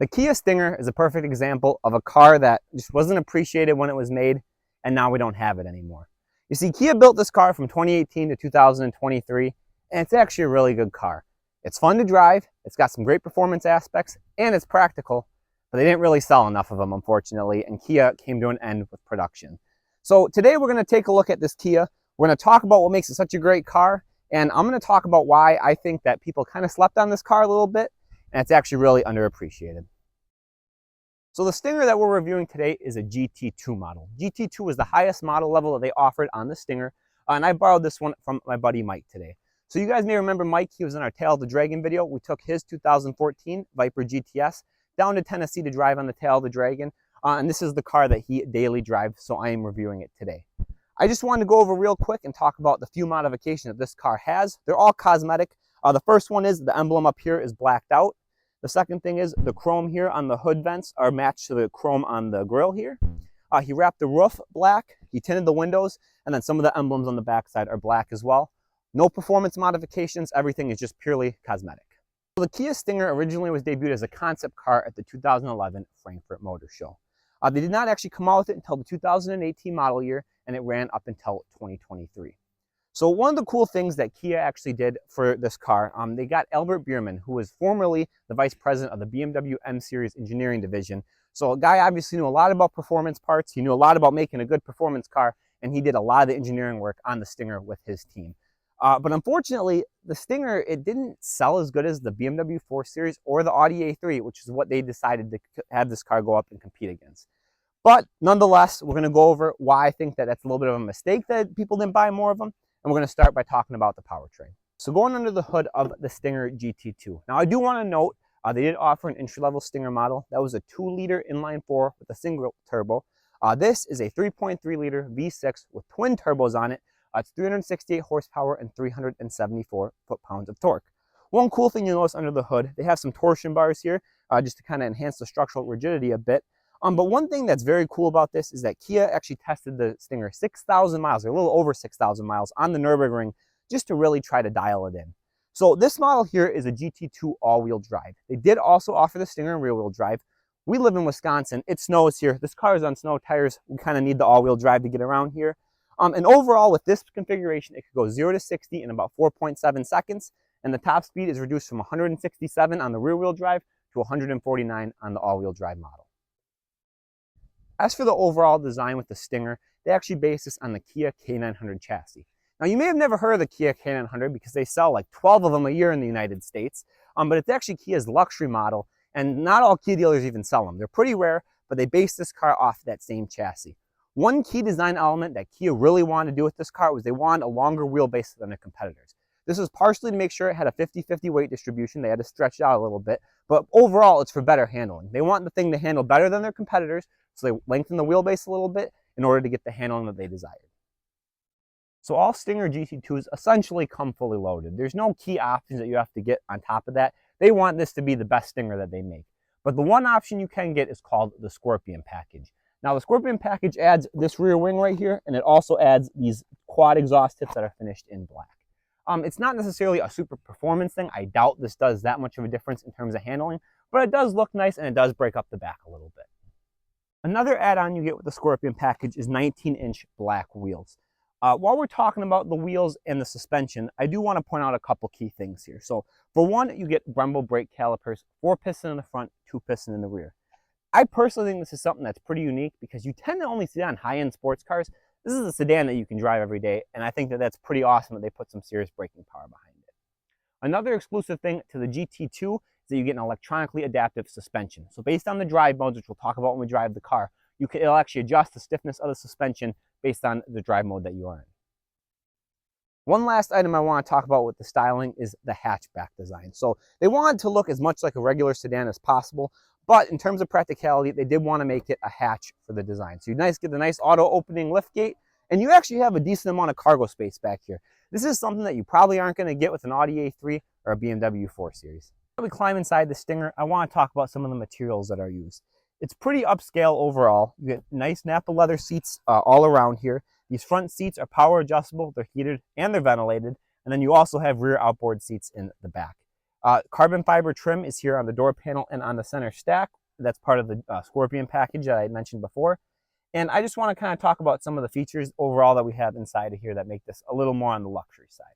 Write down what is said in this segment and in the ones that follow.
The Kia Stinger is a perfect example of a car that just wasn't appreciated when it was made, and now we don't have it anymore. You see, Kia built this car from 2018 to 2023, and it's actually a really good car. It's fun to drive, it's got some great performance aspects, and it's practical, but they didn't really sell enough of them, unfortunately, and Kia came to an end with production. So today we're going to take a look at this Kia. We're going to talk about what makes it such a great car, and I'm going to talk about why I think that people kind of slept on this car a little bit, and it's actually really underappreciated. So the Stinger that we're reviewing today is a GT2 model. GT2 is the highest model level that they offered on the Stinger, and I borrowed this one from my buddy Mike today. So you guys may remember Mike, he was in our Tail of the Dragon video. We took his 2014 Viper GTS down to Tennessee to drive on the Tail of the Dragon, and this is the car that he daily drives, so I am reviewing it today. I just wanted to go over real quick and talk about the few modifications that this car has. They're all cosmetic. The first one is the emblem up here is blacked out. The second thing is the chrome here on the hood vents are matched to the chrome on the grille here. He wrapped the roof black, he tinted the windows, and then some of the emblems on the backside are black as well. No performance modifications, everything is just purely cosmetic. So the Kia Stinger originally was debuted as a concept car at the 2011 Frankfurt Motor Show. They did not actually come out with it until the 2018 model year, and it ran up until 2023. So one of the cool things that Kia actually did for this car, they got Albert Biermann, who was formerly the vice president of the BMW M Series engineering division. So a guy obviously knew a lot about performance parts, he knew a lot about making a good performance car, and he did a lot of the engineering work on the Stinger with his team. But unfortunately, the Stinger, it didn't sell as good as the BMW 4 Series or the Audi A3, which is what they decided to have this car go up and compete against. But nonetheless, we're going to go over why I think that that's a little bit of a mistake that people didn't buy more of them. And we're going to start by talking about the powertrain. So going under the hood of the Stinger GT2. Now I do want to note, they did offer an entry-level Stinger model. That was a 2-liter inline-4 with a single turbo. This is a 3.3-liter V6 with twin turbos on it. It's 368 horsepower and 374 foot-pounds of torque. One cool thing you'll notice under the hood, they have some torsion bars here just to kind of enhance the structural rigidity a bit. But one thing that's very cool about this is that Kia actually tested the Stinger 6,000 miles, or a little over 6,000 miles on the Nürburgring just to really try to dial it in. So this model here is a GT2 all-wheel drive. They did also offer the Stinger in rear-wheel drive. We live in Wisconsin. It snows here. This car is on snow tires. We kind of need the all-wheel drive to get around here. And overall, with this configuration, it could go 0 to 60 in about 4.7 seconds, and the top speed is reduced from 167 on the rear-wheel drive to 149 on the all-wheel drive model. As for the overall design with the Stinger, they actually base this on the Kia K900 chassis. Now, you may have never heard of the Kia K900 because they sell like 12 of them a year in the United States, but it's actually Kia's luxury model, and not all Kia dealers even sell them. They're pretty rare, but they base this car off that same chassis. One key design element that Kia really wanted to do with this car was they wanted a longer wheelbase than their competitors. This was partially to make sure it had a 50-50 weight distribution. They had to stretch it out a little bit, but overall, it's for better handling. They want the thing to handle better than their competitors, so they lengthen the wheelbase a little bit in order to get the handling that they desired. So all Stinger GT2s essentially come fully loaded. There's no key options that you have to get on top of that. They want this to be the best Stinger that they make. But the one option you can get is called the Scorpion package. Now the Scorpion package adds this rear wing right here, and it also adds these quad exhaust tips that are finished in black. It's not necessarily a super performance thing. I doubt this does that much of a difference in terms of handling, but it does look nice and it does break up the back a little bit. Another add-on you get with the Scorpion package is 19-inch black wheels. While we're talking about the wheels and the suspension, I do want to point out a couple key things here. So for one, you get Brembo brake calipers, 4-piston in the front, 2-piston in the rear. I personally think this is something that's pretty unique because you tend to only see that on high-end sports cars. This is a sedan that you can drive every day, and I think that that's pretty awesome that they put some serious braking power behind it. Another exclusive thing to the GT2 is that you get an electronically adaptive suspension. So based on the drive modes, which we'll talk about when we drive the car, it'll actually adjust the stiffness of the suspension based on the drive mode that you are in. One last item I want to talk about with the styling is the hatchback design. So they wanted to look as much like a regular sedan as possible, but in terms of practicality, they did want to make it a hatch for the design. So you get the nice auto opening lift gate, and you actually have a decent amount of cargo space back here. This is something that you probably aren't going to get with an Audi A3 or a BMW 4 Series. As we climb inside the Stinger, I want to talk about some of the materials that are used. It's pretty upscale overall. You get nice Napa leather seats all around here. These front seats are power adjustable, they're heated and they're ventilated, and then you also have rear outboard seats in the back. Carbon fiber trim is here on the door panel and on the center stack. That's part of the Scorpion package that I mentioned before. And I just want to kind of talk about some of the features overall that we have inside of here that make this a little more on the luxury side.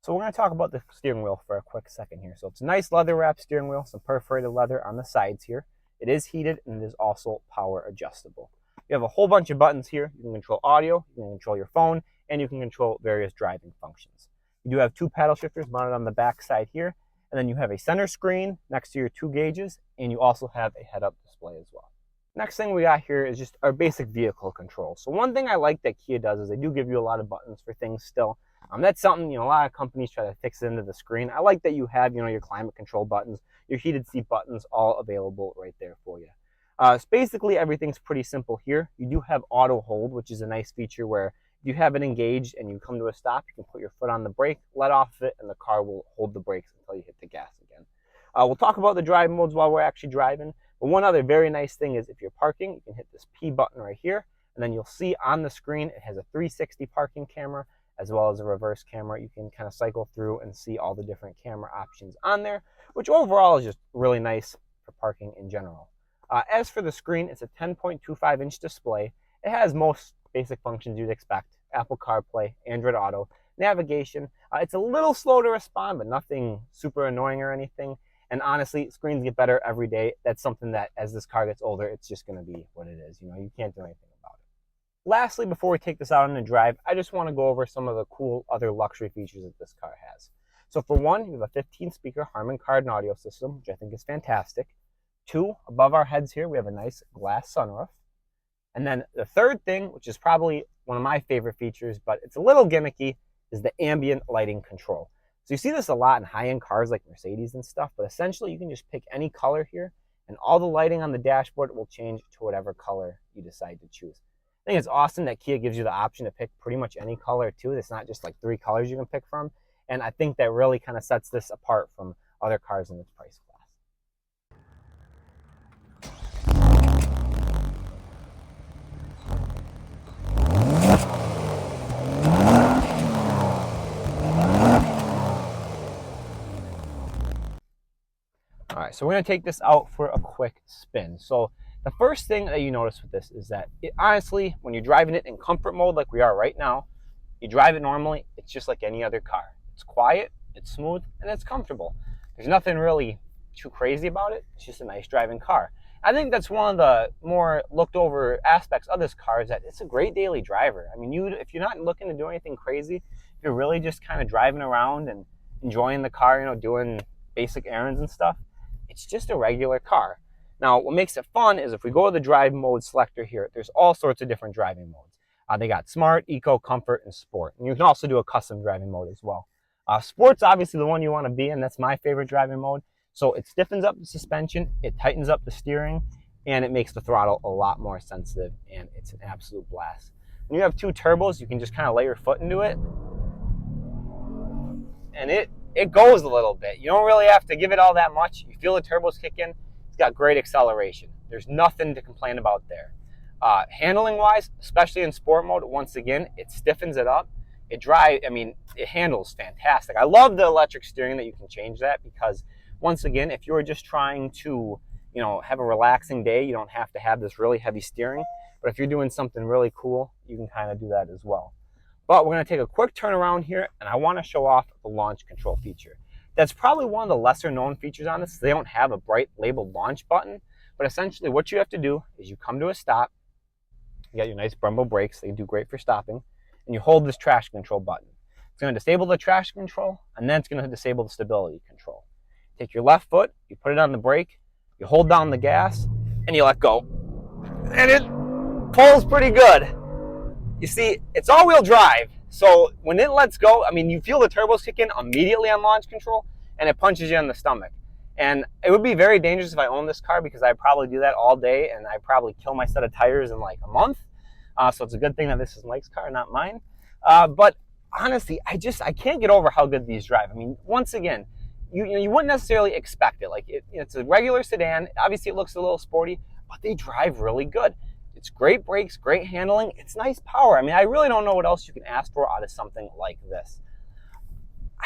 So we're going to talk about the steering wheel for a quick second here. So it's a nice leather wrap steering wheel, some perforated leather on the sides here. It is heated and it is also power adjustable. You have a whole bunch of buttons here. You can control audio, you can control your phone, and you can control various driving functions. You do have two paddle shifters mounted on the back side here, and then you have a center screen next to your 2 gauges, and you also have a head-up display as well. Next thing we got here is just our basic vehicle control. So one thing I like that Kia does is they do give you a lot of buttons for things still. That's something, a lot of companies try to fix it into the screen. I like that you have, your climate control buttons, your heated seat buttons, all available right there for you. So basically everything's pretty simple here. You do have auto hold, which is a nice feature where if you have it engaged and you come to a stop, you can put your foot on the brake, let off of it, and the car will hold the brakes until you hit the gas again. We'll talk about the drive modes while we're actually driving. But one other very nice thing is if you're parking, you can hit this P button right here, and then you'll see on the screen it has a 360 parking camera as well as a reverse camera. You can kind of cycle through and see all the different camera options on there, which overall is just really nice for parking in general. As for the screen, it's a 10.25-inch display. It has most basic functions you'd expect: Apple CarPlay, Android Auto, navigation. It's a little slow to respond, but nothing super annoying or anything. And honestly, screens get better every day. That's something that as this car gets older, it's just going to be what it is. You can't do anything about it. Lastly, before we take this out on a drive, I just want to go over some of the cool other luxury features that this car has. So for one, you have a 15-speaker Harman Kardon audio system, which I think is fantastic. 2, above our heads here, we have a nice glass sunroof. And then the third thing, which is probably one of my favorite features, but it's a little gimmicky, is the ambient lighting control. So you see this a lot in high-end cars like Mercedes and stuff, but essentially you can just pick any color here, and all the lighting on the dashboard will change to whatever color you decide to choose. I think it's awesome that Kia gives you the option to pick pretty much any color too. It's not just like 3 colors you can pick from, and I think that really kind of sets this apart from other cars in its price class. All right, so we're gonna take this out for a quick spin. So the first thing that you notice with this is that honestly, when you're driving it in comfort mode like we are right now, you drive it normally, it's just like any other car. It's quiet, it's smooth, and it's comfortable. There's nothing really too crazy about it. It's just a nice driving car. I think that's one of the more looked over aspects of this car is that it's a great daily driver. I mean, if you're not looking to do anything crazy, if you're really just kind of driving around and enjoying the car, doing basic errands and stuff, it's just a regular car. Now, what makes it fun is if we go to the drive mode selector here, there's all sorts of different driving modes. They got Smart, Eco, Comfort, and Sport. And you can also do a custom driving mode as well. Sport's obviously the one you want to be in. That's my favorite driving mode. So it stiffens up the suspension, it tightens up the steering, and it makes the throttle a lot more sensitive, and it's an absolute blast. When you have 2 turbos, you can just kind of lay your foot into it, and it goes a little bit. You don't really have to give it all that much. You feel the turbos kick in. It's got great acceleration. There's nothing to complain about there. Handling wise, especially in sport mode, once again, it stiffens it up. It handles fantastic. I love the electric steering that you can change that because once again, if you're just trying to, have a relaxing day, you don't have to have this really heavy steering. But if you're doing something really cool, you can kind of do that as well. But we're going to take a quick turn around here, and I want to show off the launch control feature. That's probably one of the lesser known features on this. They don't have a bright labeled launch button, but essentially what you have to do is you come to a stop, you got your nice Brembo brakes, they do great for stopping, and you hold this traction control button. It's going to disable the traction control, and then it's going to disable the stability control. Take your left foot, you put it on the brake, you hold down the gas, and you let go. And it pulls pretty good. You see, it's all-wheel drive, so when it lets go, you feel the turbos kick in immediately on launch control, and it punches you in the stomach. And it would be very dangerous if I owned this car because I'd probably do that all day, and I'd probably kill my set of tires in like a month. So it's a good thing that this is Mike's car, not mine. But honestly, I can't get over how good these drive. Once again, you wouldn't necessarily expect it. It's a regular sedan. Obviously, it looks a little sporty, but they drive really good. It's great brakes, great handling. It's nice power. I really don't know what else you can ask for out of something like this.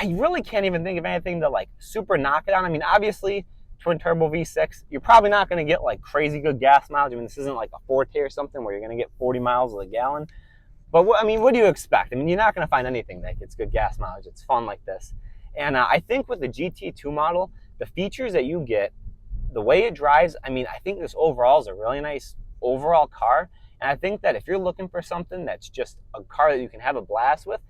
I really can't even think of anything to like super knock it on. I mean, obviously, twin turbo V6, you're probably not going to get like crazy good gas mileage. I mean, this isn't like a Forte or something where you're going to get 40 miles a gallon. But I mean, what do you expect? I mean, you're not going to find anything that gets good gas mileage. It's fun like this. And I think with the GT2 model, the features that you get, the way it drives, I mean, I think this overall is a really nice overall car. And I think that if you're looking for something that's just a car that you can have a blast with,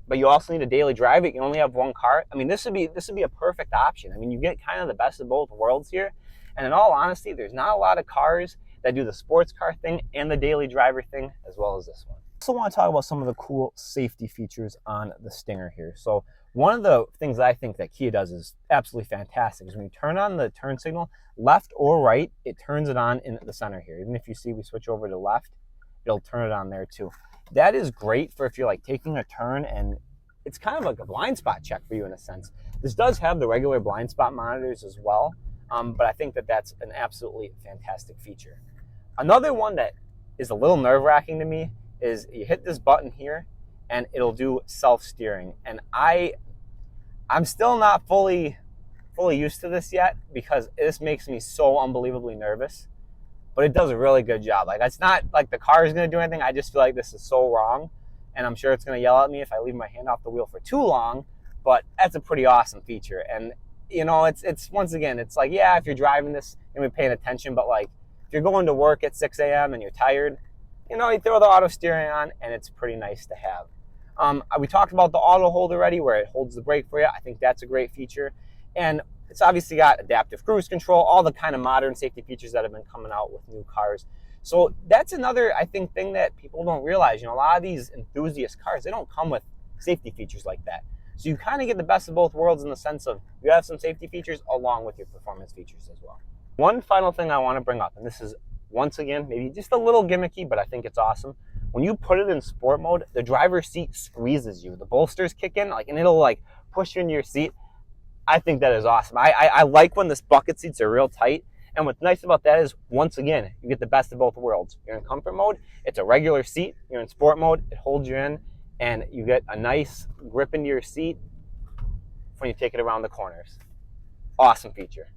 but you also need a daily drive it, you only have one car, I mean, this would be a perfect option. I mean, you get kind of the best of both worlds here. And in all honesty, there's not a lot of cars that do the sports car thing and the daily driver thing as well as this one. I also want to talk about some of the cool safety features on the Stinger here. So one of the things that I think that Kia does is absolutely fantastic is when you turn on the turn signal, left or right, it turns it on in the center here. Even if you see we switch over to left, it'll turn it on there too. That is great for if you're like taking a turn and it's kind of like a blind spot check for you in a sense. This does have the regular blind spot monitors as well, but I think that that's an absolutely fantastic feature. Another one that is a little nerve-wracking to me is you hit this button here and it'll do self-steering. And I'm still not fully used to this yet because this makes me so unbelievably nervous. But it does a really good job. Like, it's not like the car is going to do anything. I just feel like this is so wrong. And I'm sure it's going to yell at me if I leave my hand off the wheel for too long. But that's a pretty awesome feature. And, you know, it's once again, it's like, yeah, if you're driving this, you're going to be paying attention. But, like, if you're going to work at 6 a.m. and you're tired, you know, you throw the auto steering on, and it's pretty nice to have. We talked about the auto hold already, where it holds the brake for you. I think that's a great feature. And it's obviously got adaptive cruise control, all the kind of modern safety features that have been coming out with new cars. So that's another, I think, thing that people don't realize. You know, a lot of these enthusiast cars, they don't come with safety features like that. So you kind of get the best of both worlds in the sense of you have some safety features along with your performance features as well. One final thing I want to bring up, and this is, once again, maybe just a little gimmicky, but I think it's awesome. When you put it in sport mode, the driver's seat squeezes you. The bolsters kick in, like, and it'll like push you into your seat. I think that is awesome. I like when this bucket seats are real tight. And what's nice about that is, once again, you get the best of both worlds. You're in comfort mode, it's a regular seat. You're in sport mode, it holds you in, and you get a nice grip into your seat when you take it around the corners. Awesome feature.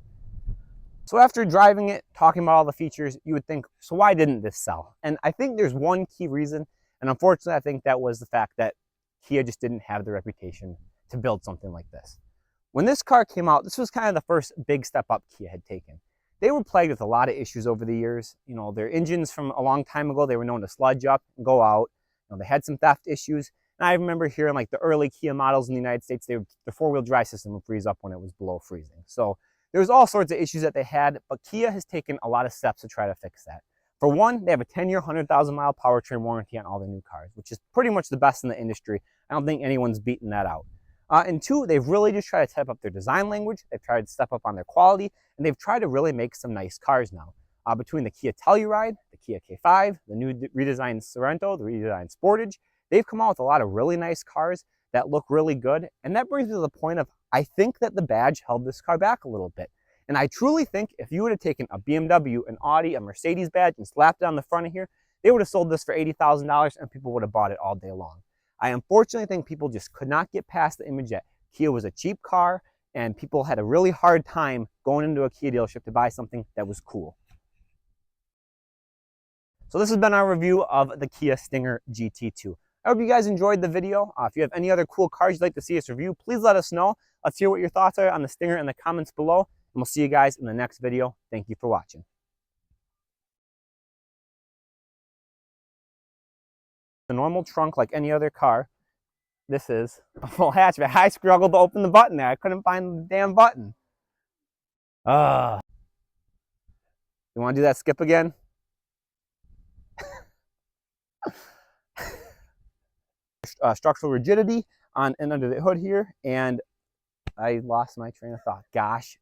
So after driving it, talking about all the features, you would think, so why didn't this sell? And I think there's one key reason, and unfortunately I think that was the fact that Kia just didn't have the reputation to build something like this. When this car came out, this was kind of the first big step up Kia had taken. They were plagued with a lot of issues over the years. You know, their engines from a long time ago, they were known to sludge up and go out. You know, they had some theft issues. And I remember hearing like the early Kia models in the United States, the four-wheel drive system would freeze up when it was below freezing. So there was all sorts of issues that they had, but Kia has taken a lot of steps to try to fix that. For one, they have a 10-year, 100,000-mile powertrain warranty on all their new cars, which is pretty much the best in the industry. I don't think anyone's beaten that out. And two, they've really just tried to step up their design language. They've tried to step up on their quality, and they've tried to really make some nice cars now. Between the Kia Telluride, the Kia K5, the new redesigned Sorento, the redesigned Sportage, they've come out with a lot of really nice cars that look really good. And that brings me to the point of, I think that the badge held this car back a little bit. And I truly think if you would have taken a BMW, an Audi, a Mercedes badge and slapped it on the front of here, they would have sold this for $80,000 and people would have bought it all day long. I unfortunately think people just could not get past the image that Kia was a cheap car and people had a really hard time going into a Kia dealership to buy something that was cool. So this has been our review of the Kia Stinger GT2. I hope you guys enjoyed the video. If you have any other cool cars you'd like to see us review, please let us know. Let's hear what your thoughts are on the Stinger in the comments below. And we'll see you guys in the next video. Thank you for watching. The normal trunk like any other car. This is a full hatchback. I struggled to open the button there. I couldn't find the damn button. You want to do that skip again? Structural rigidity on and under the hood here, and I lost my train of thought. Gosh